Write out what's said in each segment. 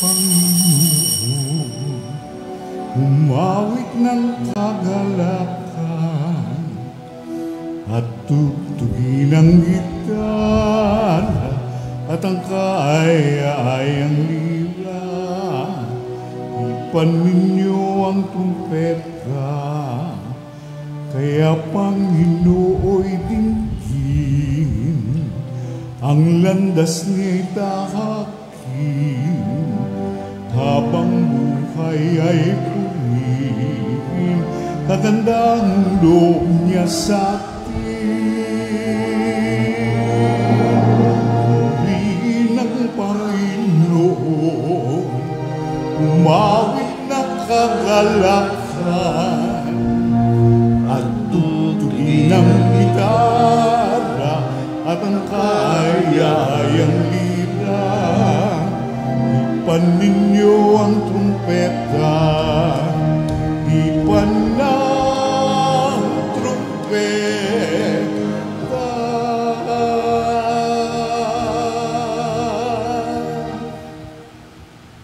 Panginoon, umawit ng kagalakan at tugtugin ang gitara at ang kaaya-ayang lira. Ipan ninyo ang trumpeta, kaya Panginooy dinggin, ang landas niya'y tahakin, habang buhay ay purihin, kagandang loob niya sa atin. Purihin ang Panginoon, umawit na kagalakan, at tutugin ang gitara at ang kaaya-ayang lira. Ipan ninyo ang trumpeta, ipan ng trumpeta.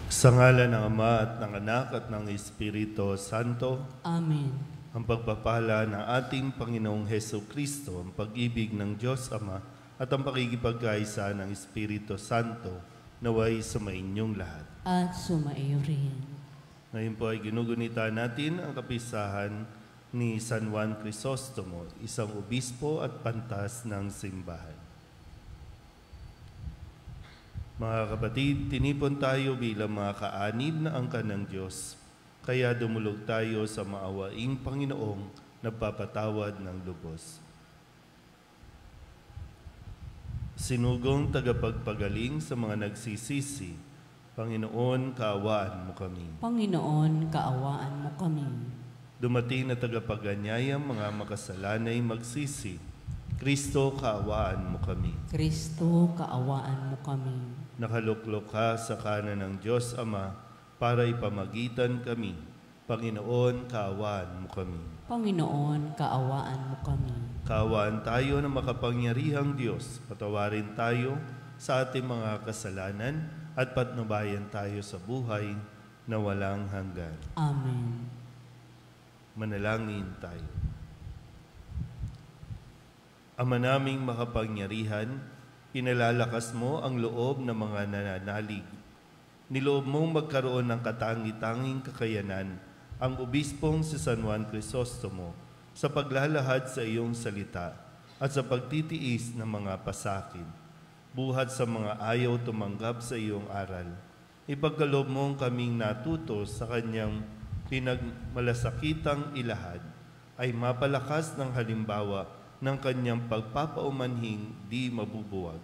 Sa ngalan ng Ama at ng Anak at ng Espiritu Santo. Amen. Ang pagpapala ng ating Panginoong Hesukristo, ang pag-ibig ng Diyos Ama at ang pakikipagkaisa ng Espiritu Santo naway sumainyong lahat. At sumaiyo rin. Ngayon po ay ginugunita natin ang kapisahan ni San Juan Crisostomo, isang obispo at pantas ng simbahan. Mga kapatid, tinipon tayo bilang mga kaanib na angkan ng Diyos, kaya dumulog tayo sa maawaing Panginoong nagpapatawad ng lubos. Sinugong tagapagpagaling sa mga nagsisisi, Panginoon, kaawaan mo kami. Panginoon, kaawaan mo kami. Dumating na tagapaganyayang mga makasalanay magsisi, Kristo, kaawaan mo kami. Kristo, kaawaan mo kami. Nakaluklok ka sa kanan ng Diyos Ama para ipamagitan kami. Panginoon, kaawaan mo kami. Panginoon, kaawaan mo kami. Kaawaan tayo ng makapangyarihang Diyos. Patawarin tayo sa ating mga kasalanan at patnubayan tayo sa buhay na walang hanggan. Amen. Manalangin tayo. Ama naming makapangyarihan, pinalalakas mo ang loob ng mga nananalig. Niloob mong magkaroon ng katangi-tanging kakayanan ang obispong si San Juan Crisostomo sa paglalahad sa iyong salita at sa pagtitiis ng mga pasakit, buhat sa mga ayaw tumanggap sa iyong aral. Ipagkaloob mong kaming natuto sa kanyang pinagmalasakitang ilahad ay mapalakas ng halimbawa ng kanyang pagpapaumanhing di mabubuwag.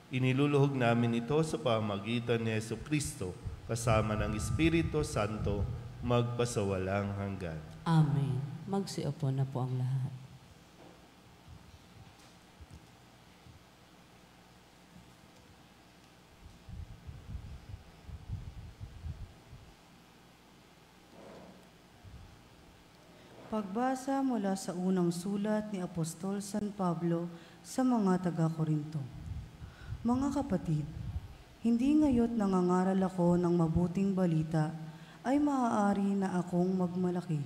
Iniluluhog namin ito sa pamamagitan ni Jesucristo kasama ng Espiritu Santo magpasawalang hanggan. Amen. Magsiupo na po ang lahat. Pagbasa mula sa unang sulat ni Apostol San Pablo sa mga taga-Korinto. Mga kapatid, hindi ngayon nangangaral ako ng mabuting balita ay maaari na akong magmalaki.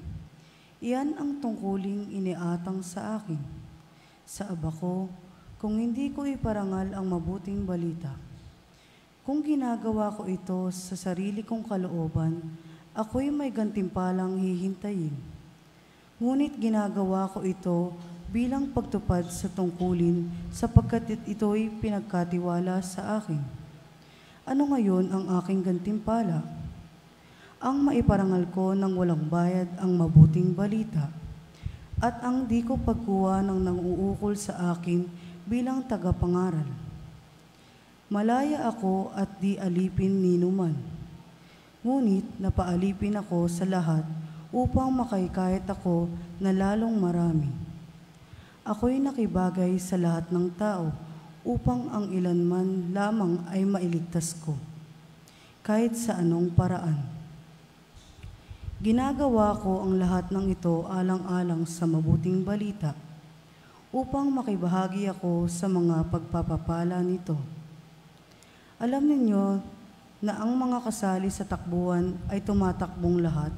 Iyan ang tungkuling iniatang sa akin. Sa aba ko, kung hindi ko iparangal ang mabuting balita. Kung ginagawa ko ito sa sarili kong kalooban, ako'y may gantimpalang hihintayin. Ngunit ginagawa ko ito bilang pagtupad sa tungkulin sapagkat ito'y pinagkatiwala sa akin. Ano ngayon ang aking gantimpala? Ang maiparangal ko ng walang bayad ang mabuting balita at ang di ko pagkuha ng nanguukol sa akin bilang tagapangaral. Malaya ako at di alipin ninuman. Ngunit napaalipin ako sa lahat upang makaikayat ako na lalong marami. Ako'y nakibagay sa lahat ng tao upang ang ilanman lamang ay mailigtas ko, kahit sa anong paraan. Ginagawa ko ang lahat ng ito alang-alang sa mabuting balita upang makibahagi ako sa mga pagpapapala nito. Alam ninyo na ang mga kasali sa takbuhan ay tumatakbong lahat,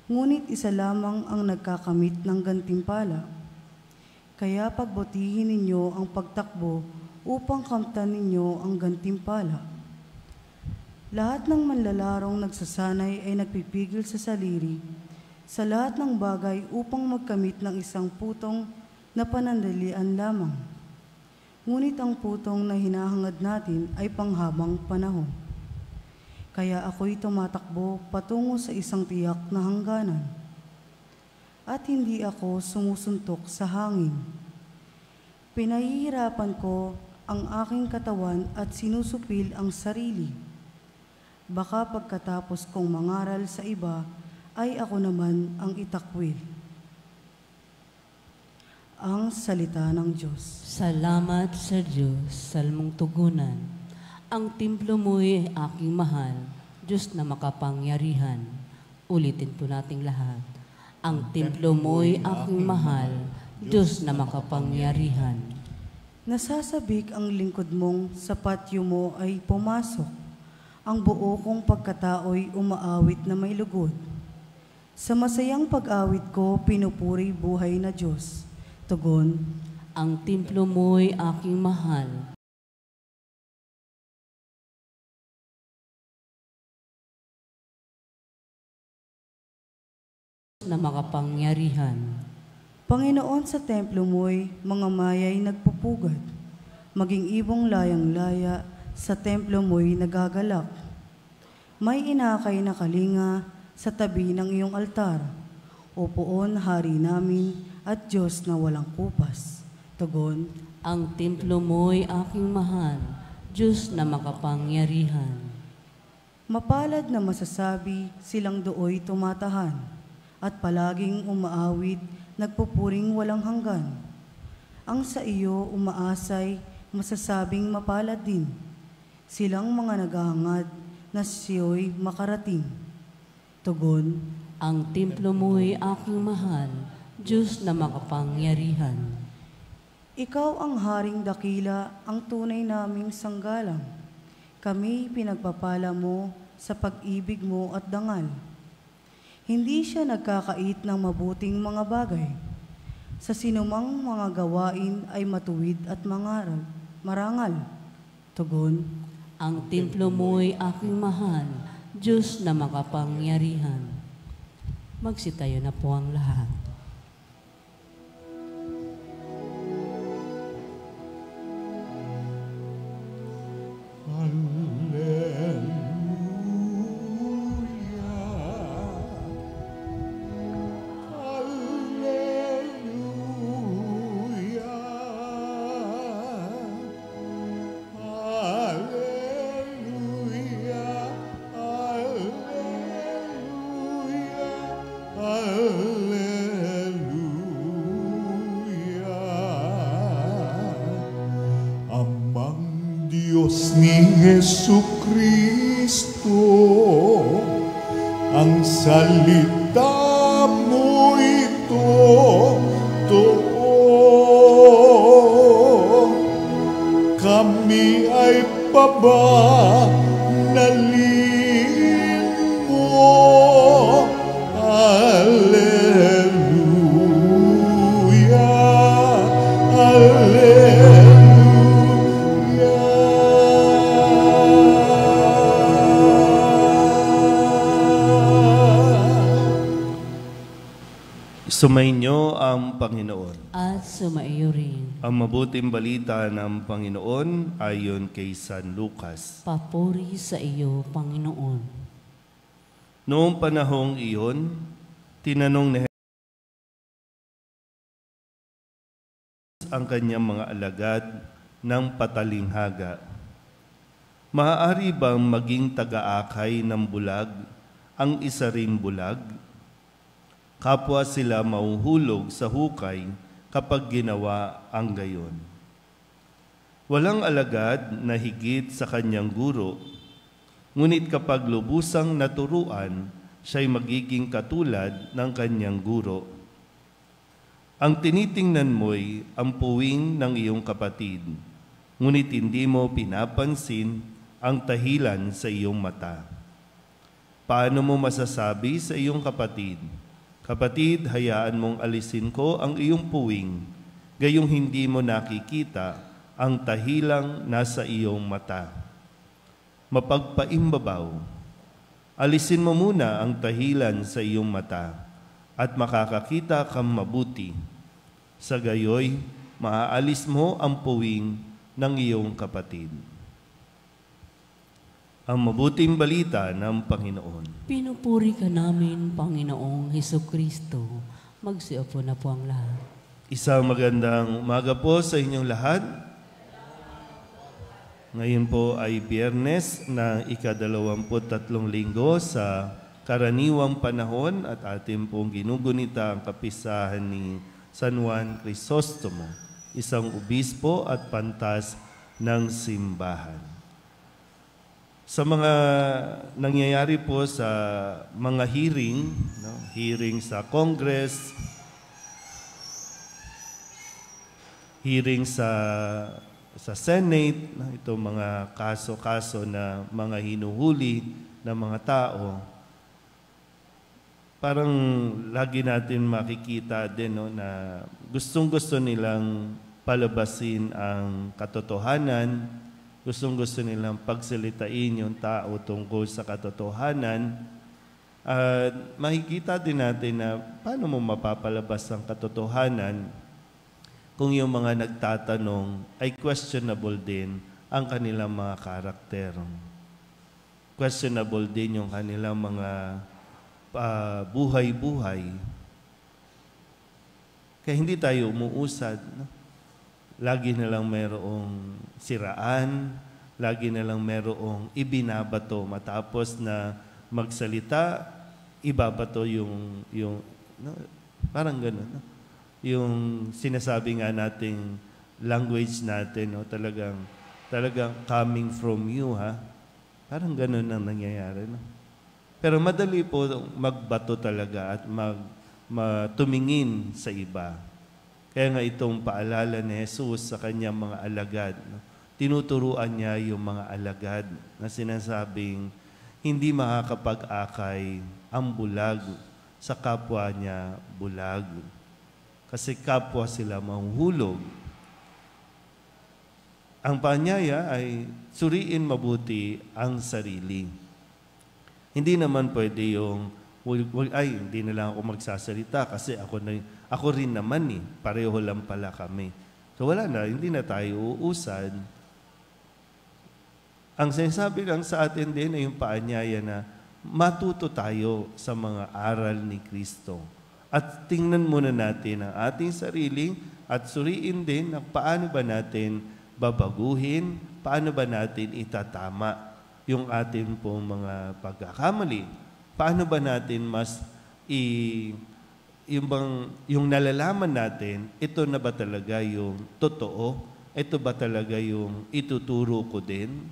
ngunit isa lamang ang nagkakamit ng gantimpala. Kaya pagbutihin ninyo ang pagtakbo upang kamtan ninyo ang gantimpala. Lahat ng manlalarong nagsasanay ay nagpipigil sa saliri sa lahat ng bagay upang magkamit ng isang putong na panandalian lamang. Ngunit ang putong na hinahangad natin ay panghabang panahon. Kaya ako'y tumatakbo patungo sa isang tiyak na hangganan. At hindi ako sumusuntok sa hangin. Pinahihirapan ko ang aking katawan at sinusupil ang sarili. Baka pagkatapos kong mangaral sa iba, ay ako naman ang itakwil. Ang salita ng Diyos. Salamat sa Diyos, salmong tugunan. Ang templo mo'y aking mahal, Diyos na makapangyarihan. Ulitin po nating lahat. Ang templo mo'y aking mahal, Diyos na makapangyarihan. Nasasabik ang lingkod mong sa patio mo ay pumasok. Ang buo kong pagkatao'y umaawit na may lugod. Sa masayang pag-awit ko, pinupuri buhay na Diyos. Tugon, ang templo mo'y aking mahal. Na makapangyarihan. Panginoon, sa templo mo'y mga mayay nagpupugad. Maging ibong layang-laya, sa templo mo'y nagagalak. May inakay na kalinga sa tabi ng iyong altar. O poon, hari namin at Diyos na walang kupas. Tugon, ang templo mo'y aking mahal, Diyos na makapangyarihan. mapalad na masasabi silang dooy tumatahan at palaging umaawit, nagpupuring walang hanggan. Ang sa iyo umaasay, masasabing mapalad din. Silang mga naghahangad na siyo'y makarating. Tugon, ang templo mo'y aking mahal, Diyos na makapangyarihan. ikaw ang haring dakila, ang tunay naming sanggalang. Kami pinagpapala mo sa pag-ibig mo at dangal. Hindi siya nagkakait ng mabuting mga bagay. Sa sinumang mga gawain ay matuwid at marangal. Tugon, Ang templo mo'y aking mahal, Diyos na makapangyarihan. Magsitayo na po ang lahat. Amang Diyos ni Jesucristo, ang salita mo ito totoo. Kami ay pabanalin mo. Alleluia, Sumainyo ang Panginoon. At sumaiyo rin. Ang mabuting balita ng Panginoon ayon kay San Lucas. Papuri sa iyo, Panginoon. Noong panahong iyon, tinanong ni Jesus ang kanyang mga alagad ng patalinghaga, maaari bang maging taga-akay ng bulag ang isa ring bulag? Kapwa sila mauhulog sa hukay kapag ginawa ang gayon. Walang alagad na higit sa kanyang guro, ngunit kapag lubusang naturuan, siya'y magiging katulad ng kanyang guro. Ang tinitingnan mo'y ang puwing ng iyong kapatid, ngunit hindi mo pinapansin ang tahilan sa iyong mata. Paano mo masasabi sa iyong kapatid, "Kapatid, hayaan mong alisin ko ang iyong puwing," gayong hindi mo nakikita ang tahilang nasa iyong mata? Mapagpaimbabaw, alisin mo muna ang tahilan sa iyong mata at makakakita kang mabuti. Sa gayoy, maaalis mo ang puwing ng iyong kapatid. Ang mabuting balita ng Panginoon. Pinupuri ka namin, Panginoong Hesukristo. Magsiupo na po ang lahat. Isang magandang umaga po sa inyong lahat. Ngayon po ay Biyernes na ika-23 linggo sa karaniwang panahon at ating pong ginugunita ang kapisahan ni San Juan Crisostomo, isang obispo at pantas ng simbahan. Sa mga nangyayari po sa mga hearing, hearing sa Congress, hearing sa Senate, itong mga kaso-kaso na mga hinuhuli ng mga tao, parang lagi natin makikita din na gustong-gusto nilang palabasin ang katotohanan, gustong-gusto nilang pagsalitain yung tao tungkol sa katotohanan. At makikita din natin na paano mo mapapalabas ang katotohanan kung yung mga nagtatanong ay questionable din ang kanilang mga karakter. Questionable din yung kanilang mga buhay-buhay. Kaya hindi tayo umuusad. Lagi na lang mayroong siraan, lagi na lang mayroong ibinabato. Matapos na magsalita, ibabato yung parang gano'n. Yung sinasabi nga nating language natin, talagang coming from you, ha? Parang gano'n ang nangyayari, no? Pero madali po magbato talaga at tumingin sa iba. Kaya nga itong paalala ni Jesus sa kanyang mga alagad, tinuturuan niya yung mga alagad na sinasabing hindi makakapag-akay ang bulag sa kapwa niya bulag. Kasi kapwa sila mahuhulog. Ang paanyaya ay suriin mabuti ang sarili. Hindi naman pwede yung, hindi na lang ako magsasalita kasi ako rin naman pareho lang pala kami. So wala na, hindi na tayo uusad. Ang sinasabi lang sa atin din ay yung paanyaya na matuto tayo sa mga aral ni Kristo. At tingnan muna natin ang ating sarili at suriin din na paano ba natin babaguhin, paano ba natin itatama yung ating pong mga pagkakamali. Paano ba natin mas yung nalalaman natin, ito na ba talaga yung totoo? Ito ba talaga yung ituturo ko din?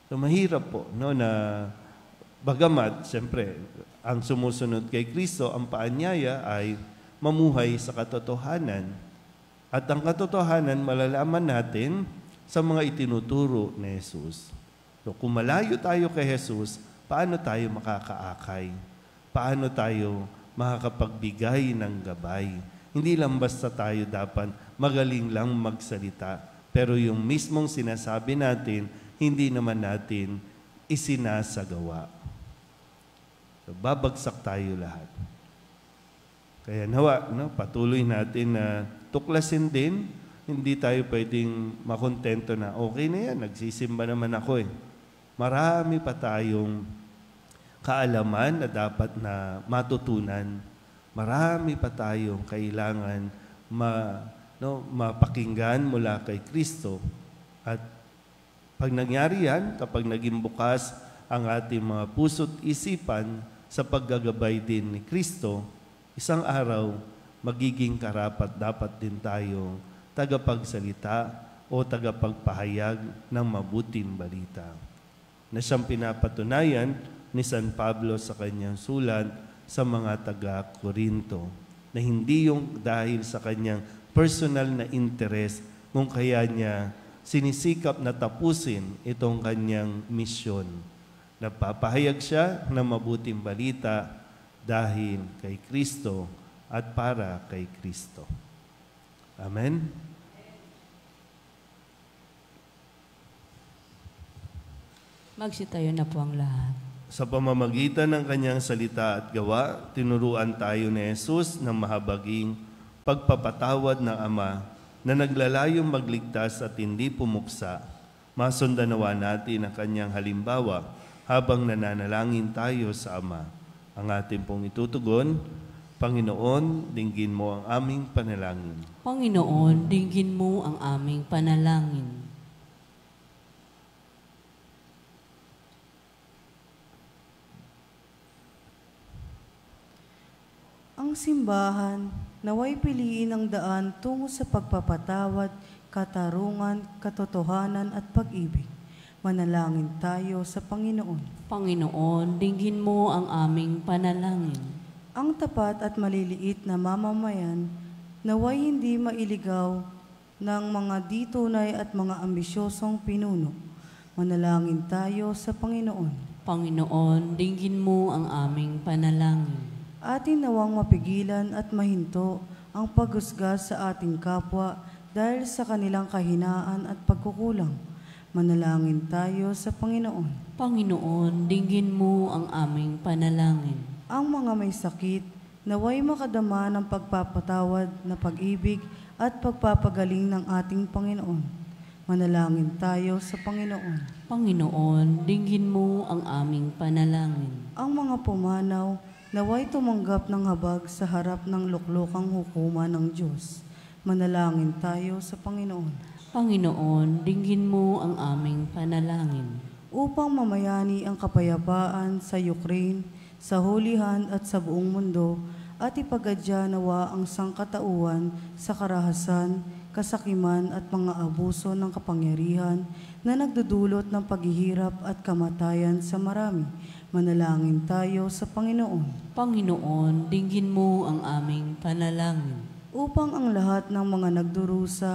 So mahirap po, na bagamat, siyempre, ang sumusunod kay Kristo, ang paanyaya ay mamuhay sa katotohanan. At ang katotohanan, malalaman natin sa mga itinuturo ni Jesus. So kung malayo tayo kay Jesus, paano tayo makakaakay? Paano tayo makakapagbigay ng gabay? Hindi lang basta tayo dapat magaling lang magsalita, pero yung mismong sinasabi natin, hindi naman natin isinasagawa. So, babagsak tayo lahat. Kaya nawa, patuloy natin na tuklasin din, hindi tayo pwedeng makontento na okay na yan, nagsisimba naman ako Marami pa tayong kaalaman na dapat na matutunan. Marami pa tayong kailangan mapakinggan mula kay Kristo. At pag nangyari yan, kapag naging bukas ang ating mga puso't isipan sa paggagabay din ni Kristo, isang araw, magiging karapat dapat din tayong tagapagsalita o tagapagpahayag ng mabuting balita. Na siyang pinapatunayan ni San Pablo sa kanyang sulat sa mga taga-Korinto, na hindi yung dahil sa kanyang personal na interest kung kaya niya sinisikap na tapusin itong kanyang misyon. Nagpapahayag siya ng mabuting balita dahil kay Kristo at para kay Kristo. Amen? Magsitayo na po ang lahat. Sa pamamagitan ng kanyang salita at gawa, tinuruan tayo ni Jesus ng mahabaging pagpapatawad ng Ama na naglalayong magligtas at hindi pumuksa. Masundan nawa natin ang kanyang halimbawa habang nananalangin tayo sa Ama. Ang ating pong itutugon, Panginoon, dinggin mo ang aming panalangin. Panginoon, dinggin mo ang aming panalangin. Ang simbahan, naway piliin ang daan tungo sa pagpapatawad, katarungan, katotohanan at pag-ibig. Manalangin tayo sa Panginoon. Panginoon, dinggin mo ang aming panalangin. Ang tapat at maliliit na mamamayan, naway hindi mailigaw ng mga di-tunay at mga ambisyosong pinuno. Manalangin tayo sa Panginoon. Panginoon, dinggin mo ang aming panalangin. Atin nawang mapigilan at mahinto ang paghusga sa ating kapwa dahil sa kanilang kahinaan at pagkukulang. Manalangin tayo sa Panginoon. Panginoon, dinggin mo ang aming panalangin. Ang mga may sakit, naway makadama ng pagpapatawad na pag-ibig at pagpapagaling ng ating Panginoon. Manalangin tayo sa Panginoon. Panginoon, dinggin mo ang aming panalangin. Ang mga pumanaw, naway tumanggap ng habag sa harap ng luklukang hukuman ng Diyos. Manalangin tayo sa Panginoon. Panginoon, dinggin mo ang aming panalangin. Upang mamayani ang kapayapaan sa Ukraine, sa hulihan at sa buong mundo, at ipagadya nawa ang sangkatauhan sa karahasan, kasakiman at mga abuso ng kapangyarihan na nagdudulot ng paghihirap at kamatayan sa marami. Manalangin tayo sa Panginoon. Panginoon, dinggin mo ang aming panalangin. Upang ang lahat ng mga nagdurusa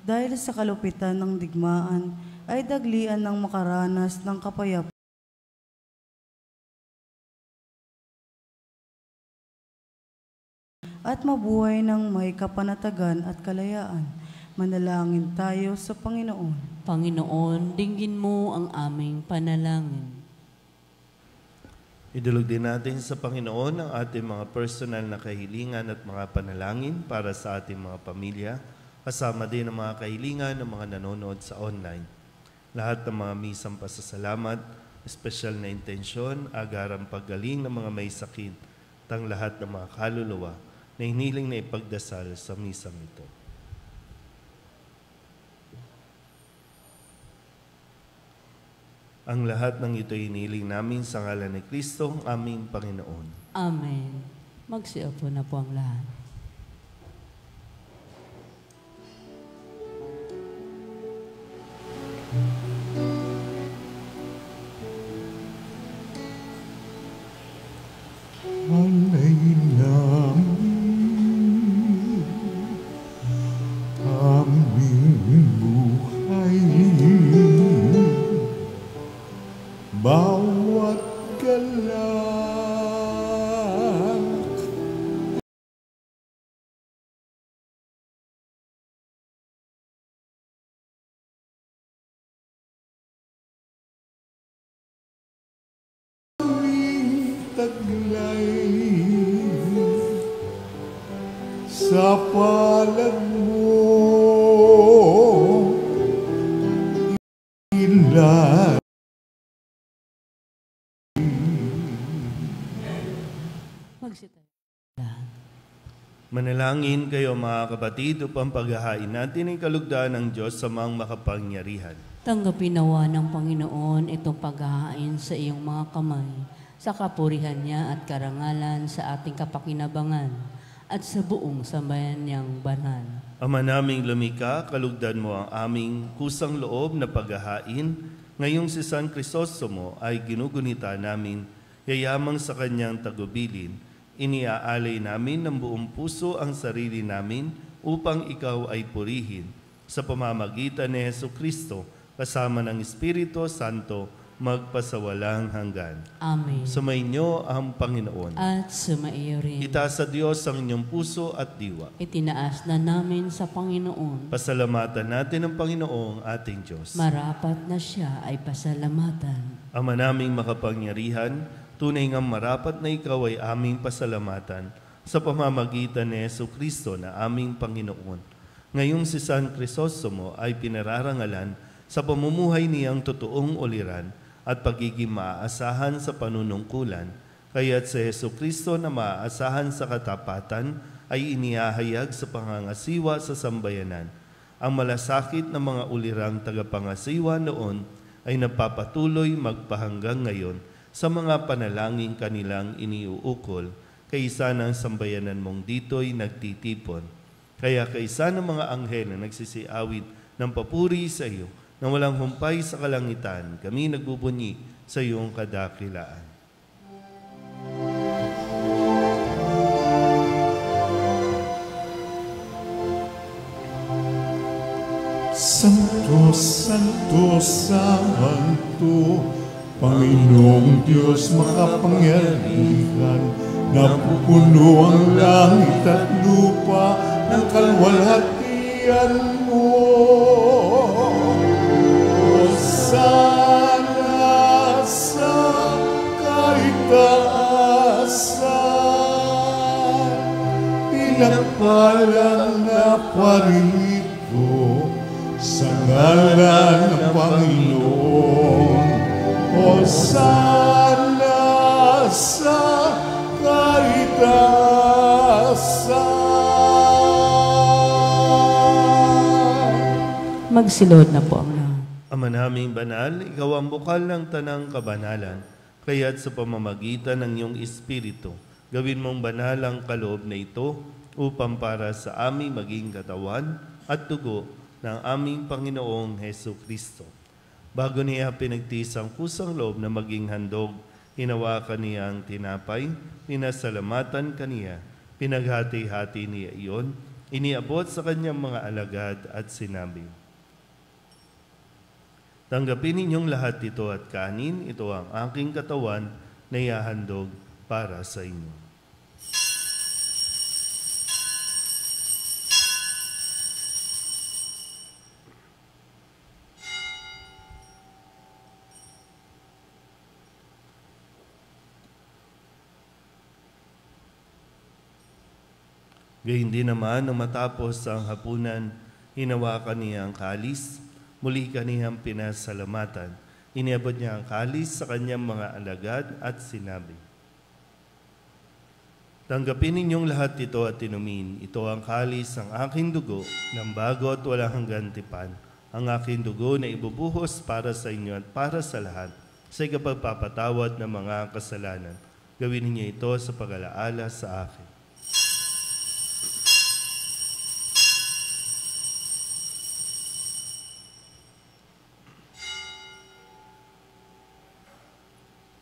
dahil sa kalupitan ng digmaan ay daglian ng makaranas ng kapayapaan at mabuhay ng may kapanatagan at kalayaan. Manalangin tayo sa Panginoon. Panginoon, dinggin mo ang aming panalangin. Idulog din natin sa Panginoon ang ating mga personal na kahilingan at mga panalangin para sa ating mga pamilya, kasama din ang mga kahilingan ng mga nanonood sa online. Lahat ng mga misang pasasalamat, espesyal na intensyon, agarang paggaling ng mga may sakit, at ang lahat ng mga kaluluwa na hiniling na ipagdasal sa misang ito. Ang lahat ng ito hiniling namin sa ngalan ni Kristo, aming Panginoon. Amen. Magsiupo na po ang lahat. Alay namin aming buhay, bawat galak aming taglay sa palad mo ilay. Magsitayo. Manalangin kayo mga kapatid upang paghahain natin ang kalugdaan ng Diyos sa mga makapangyarihan. Tanggapin nawa ng Panginoon itong paghahain sa iyong mga kamay, sa kapurihan niya at karangalan sa ating kapakinabangan at sa buong sambayan niyang banal. Ama naming lumikha, kalugdan mo ang aming kusang loob na paghahain. Ngayong si San Crisostomo ay ginugunita namin, yayamang sa kanyang tagubilin. iniaalay namin ng buong puso ang sarili namin upang ikaw ay purihin sa pamamagitan ni Jesucristo kasama ng Espiritu Santo magpasawalang hanggan. Amen. Sumainyo ang Panginoon. At sumaiyo rin. Itaas sa Diyos ang inyong puso at diwa. Itinaas na namin sa Panginoon. Pasalamatan natin ang Panginoong ating Diyos. Marapat na siya ay pasalamatan. Ama naming makapangyarihan, tunay ngang marapat na ikaw ay aming pasalamatan sa pamamagitan ni Jesucristo na aming Panginoon. Ngayong si San Crisostomo ay pinararangalan sa pamumuhay niyang totoong uliran at pagiging maaasahan sa panunungkulan, kaya't si Jesucristo na maaasahan sa katapatan ay inihahayag sa pangangasiwa sa sambayanan. Ang malasakit ng mga ulirang tagapangasiwa noon ay napapatuloy magpahanggang ngayon sa mga panalangin kanilang iniuukol, kaysa ng sambayanan mong dito'y nagtitipon. Kaya kaysa ng mga anghel na nagsisiawit ng papuri sa iyo, na walang humpay sa kalangitan, kami nagbubunyi sa iyong kadakilaan. Santo, Santo, Santo, Panginoong Diyos makapangyarihan, napupuno ang langit at lupa ng kalwalhatian mo. Hosana sa kaitaasan, pinagpalang na parito sa ngalan ng Panginoon. Hosana sa kaitaasan. Magsilod na po ang lahat. Ama naming banal, ikaw ang bukal ng tanang kabanalan, kaya't sa pamamagitan ng iyong Espiritu, gawin mong banal ang kaloob na ito upang para sa aming maging katawan at dugo ng aming Panginoong Jesucristo. Bago niya pinagtiis ang kusang loob na maging handog, hinawakan niya ang tinapay, pinasalamatan kaniya, pinaghati-hati niya iyon, iniabot sa kanyang mga alagad at sinabi, tanggapin ninyong lahat ito at kanin, ito ang aking katawan na ihahandog para sa inyo. Gayun din naman, nang matapos ang hapunan, hinawakan niya ang kalis, muli kaniyang pinasalamatan. Iniabot niya ang kalis sa kanyang mga alagad at sinabi, tanggapin ninyong lahat ito at inumin. Ito ang kalis ng aking dugo ng bago at walang hanggang tipan. Ang aking dugo na ibubuhos para sa inyo at para sa lahat sa ikapagpapatawad ng mga kasalanan. Gawin niyo ito sa pag-alaala sa akin.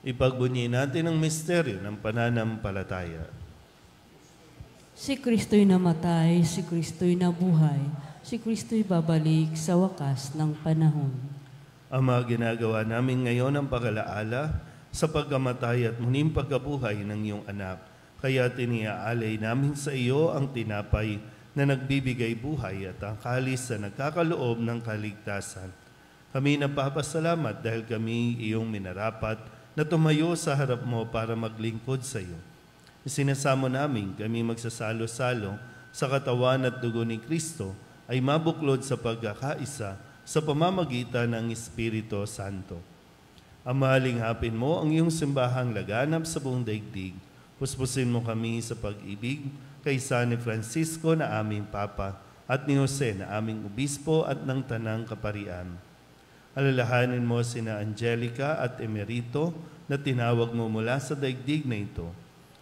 Ipagbunyi natin ang misteryo ng pananampalataya. Si Kristo'y namatay, si Kristo'y nabuhay, si Kristo'y babalik sa wakas ng panahon. Ama, ginagawa namin ngayon ang pag-alaala sa pagkamatay at muling pagkabuhay ng iyong anak. Kaya tiniaalay namin sa iyo ang tinapay na nagbibigay buhay at ang kalis na nagkakaloob ng kaligtasan. Kami napapasalamat dahil kami iyong minarapat na tumayo sa harap mo para maglingkod sa iyo. Isinasamo namin kami magsasalo-salo sa katawan at dugo ni Kristo ay mabuklod sa pagkakaisa sa pamamagitan ng Espiritu Santo. Ama, linghapin mo ang iyong simbahang laganap sa buong daigdig. Puspusin mo kami sa pag-ibig kaysa ni Francisco na aming Papa at ni Jose na aming Obispo at ng Tanang Kaparian. Alalahanin mo sina Angelica at Emerito na tinawag mo mula sa daigdig na ito.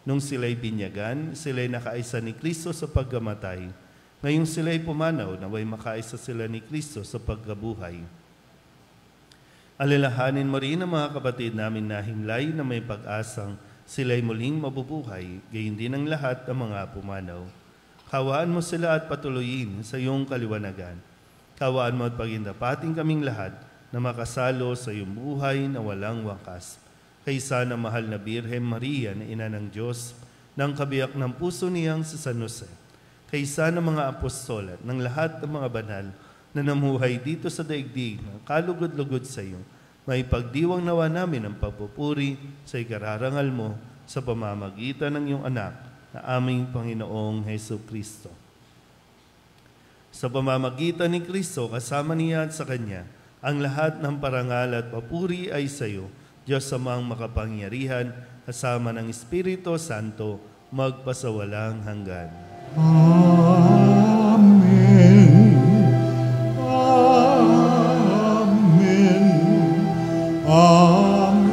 Nung sila'y binyagan, sila'y nakaisa ni Kristo sa pagkamatay. Ngayong sila'y pumanaw, naway makaisa sila ni Kristo sa pagkabuhay. Alalahanin mo rin ang mga kapatid namin na himlay na may pag-asang sila'y muling mabubuhay, gayon din ang lahat ng mga pumanaw. Kawaan mo sila at patuloyin sa iyong kaliwanagan. Kawaan mo at pagindapating kaming lahat na makasalo sa iyong buhay na walang wakas. Kaysa na mahal na Birhen Maria na ina ng Diyos, ng kabiyak ng puso niyang si San Jose, kaysa ng mga apostol at ng lahat ng mga banal na namuhay dito sa daigdig ng kalugod-lugod sa iyo, may pagdiwang nawa namin ang pagpupuri sa ikararangal mo sa pamamagitan ng iyong anak na aming Panginoong Hesus Kristo. Sa pamamagitan ni Kristo, kasama niya at sa Kanya, ang lahat ng parangal at papuri ay sa iyo, Diyos Amang makapangyarihan, kasama ng Espiritu Santo, magpasawalang hanggan. Amen. Amen. Amen. Amen.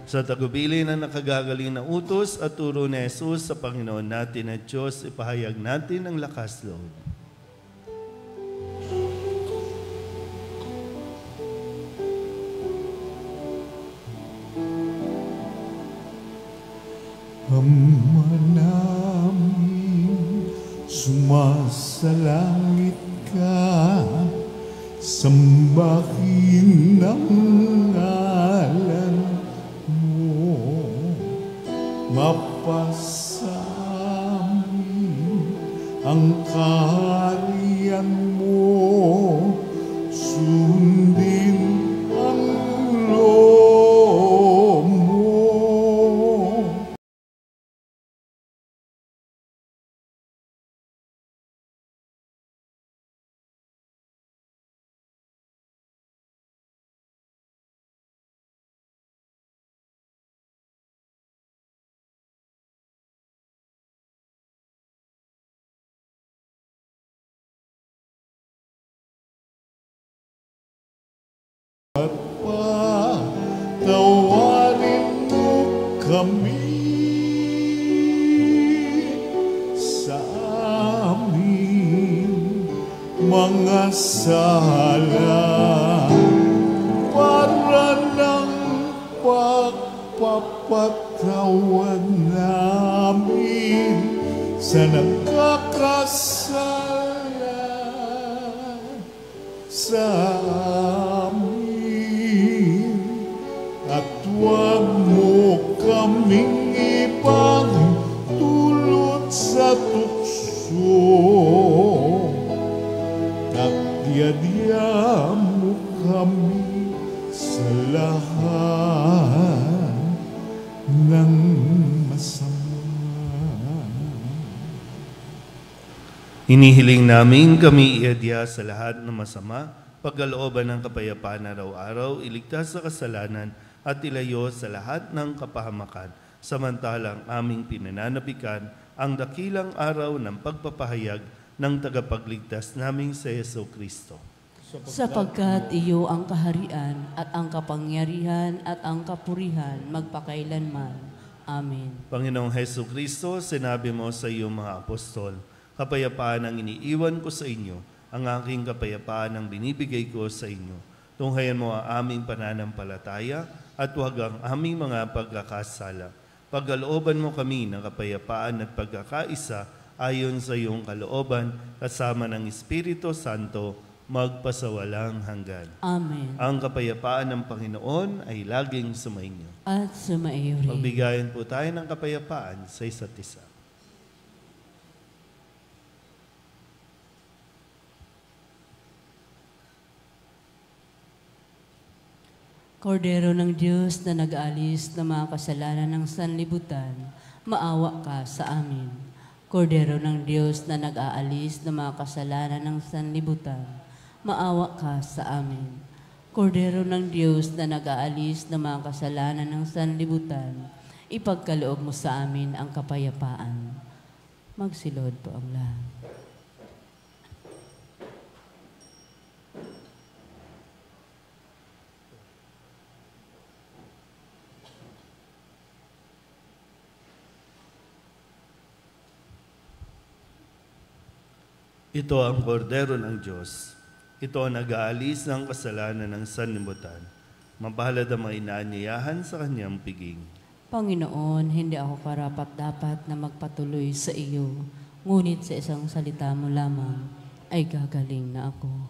Sa tagubili na nakagagaling na utos at turo ni Jesus sa Panginoon natin at Diyos, ipahayag natin ang lakas loob. Ama namin, sumasalangit ka, sambahin ang ngalan mo, mapasamin ang kaharian mo, sundin ang loob mo. Tawarin mo kami sa aming mga sala para ng pagpapatawad namin sa nagkakasala sa amin, at huwag mo kaming ipagdulot sa tukso, tagyadya mo kami sa lahat ng masama. Hinihiling namin kami iadya sa lahat ng masama, pagkalooban ng kapayapaan araw-araw, iligtas sa kasalanan at ilayo sa lahat ng kapahamakan, samantalang aming pinananabikan ang dakilang araw ng pagpapahayag ng tagapagligtas naming sa Hesus Kristo. Sapagkat iyo ang kaharian at ang kapangyarihan at ang kapurihan magpakailanman. Amen. Panginoong Hesus Kristo, sinabi mo sa iyong mga apostol, kapayapaan ang iniiwan ko sa inyo, ang aking kapayapaan ang binibigay ko sa inyo. Tunghayan mo ang aming pananampalataya at huwag ang aming mga pagkakasala. Pagkalooban mo kami ng kapayapaan at pagkakaisa ayon sa iyong kalooban, kasama ng Espiritu Santo, magpasawalang hanggan. Amen. Ang kapayapaan ng Panginoon ay laging sumainyo. At sumaiyo rin. Pagbigayan po tayo ng kapayapaan sa isa't isa. Kordero ng Diyos na nag-aalis ng mga kasalanan ng sanlibutan, maawa ka sa amin. Kordero ng Diyos na nag-aalis ng mga kasalanan ng sanlibutan, maawa ka sa amin. Kordero ng Diyos na nag-aalis ng mga kasalanan ng sanlibutan, ipagkaloob mo sa amin ang kapayapaan. Magsilod po ang lahat. Ito ang kordero ng Diyos. Ito ang nag-aalis ng kasalanan ng sanlibutan. Mapalad ang mga inaanyayahan sa kanyang piging. Panginoon, hindi ako karapat-dapat na magpatuloy sa iyo, ngunit sa isang salita mo lamang ay gagaling na ako.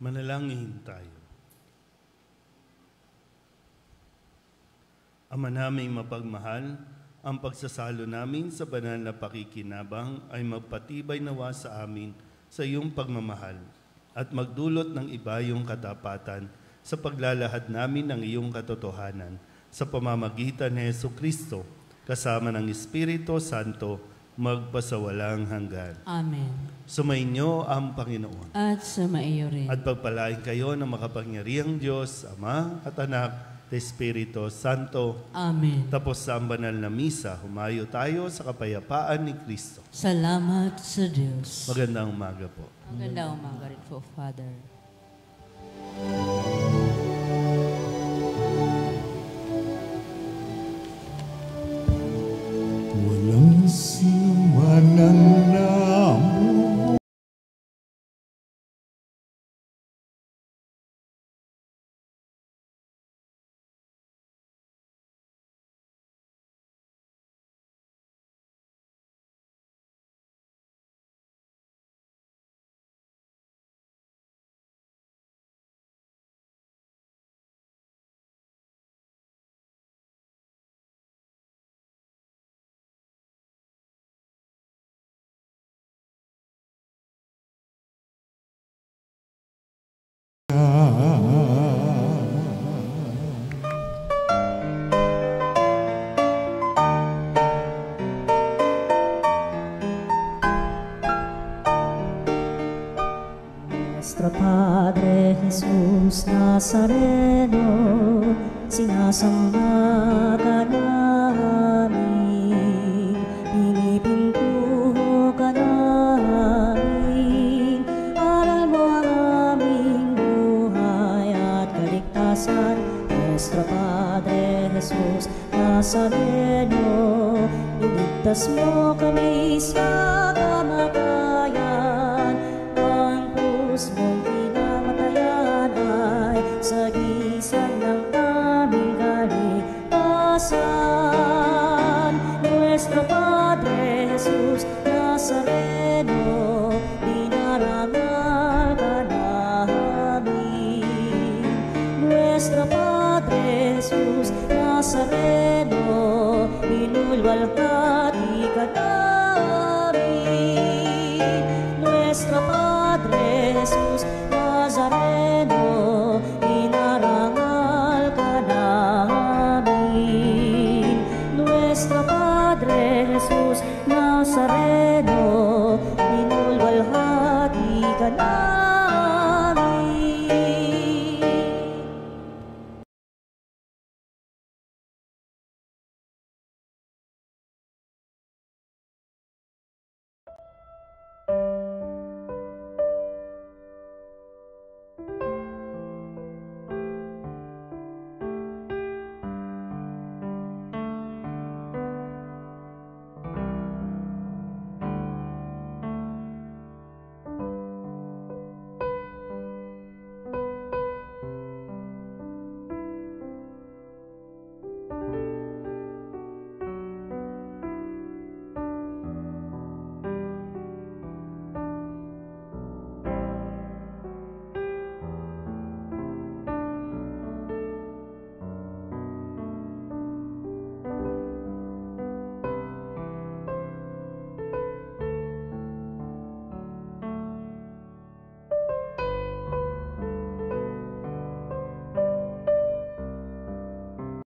Manalangin tayo. Ama naming mapagmahal, ang pagsasalo namin sa banal na pakikinabang ay magpatibay nawa sa amin sa iyong pagmamahal at magdulot ng iba iyong katapatan sa paglalahad namin ng iyong katotohanan sa pamamagitan ni Jesucristo kasama ng Espiritu Santo magpasawalang hanggan. Amen. Sumainyo ang Panginoon. At sumaiyo rin. At pagpalain kayo ng makapangyarihang Diyos, Ama at Anak, at Espiritu Santo. Amen. Tapos sa ang banal na misa, humayo tayo sa kapayapaan ni Kristo. Salamat sa Diyos. Magandang umaga po. Magandang umaga rin po, Father. Walang sinuman ang namu. Nuestro Padre Jesús Nazareno, sinasamba ka namin, pinipintuho ka namin, aral mo ang aming buhay at kaligtasan. Nuestro Padre Jesús Nazareno, iligtas mo kami sa kamatayan. kaligtasan. Nuestro Padre Jesus Nazareno, dinarangal ka namin. Nuestro Padre Jesus Nazareno, inulwalhati ka namin.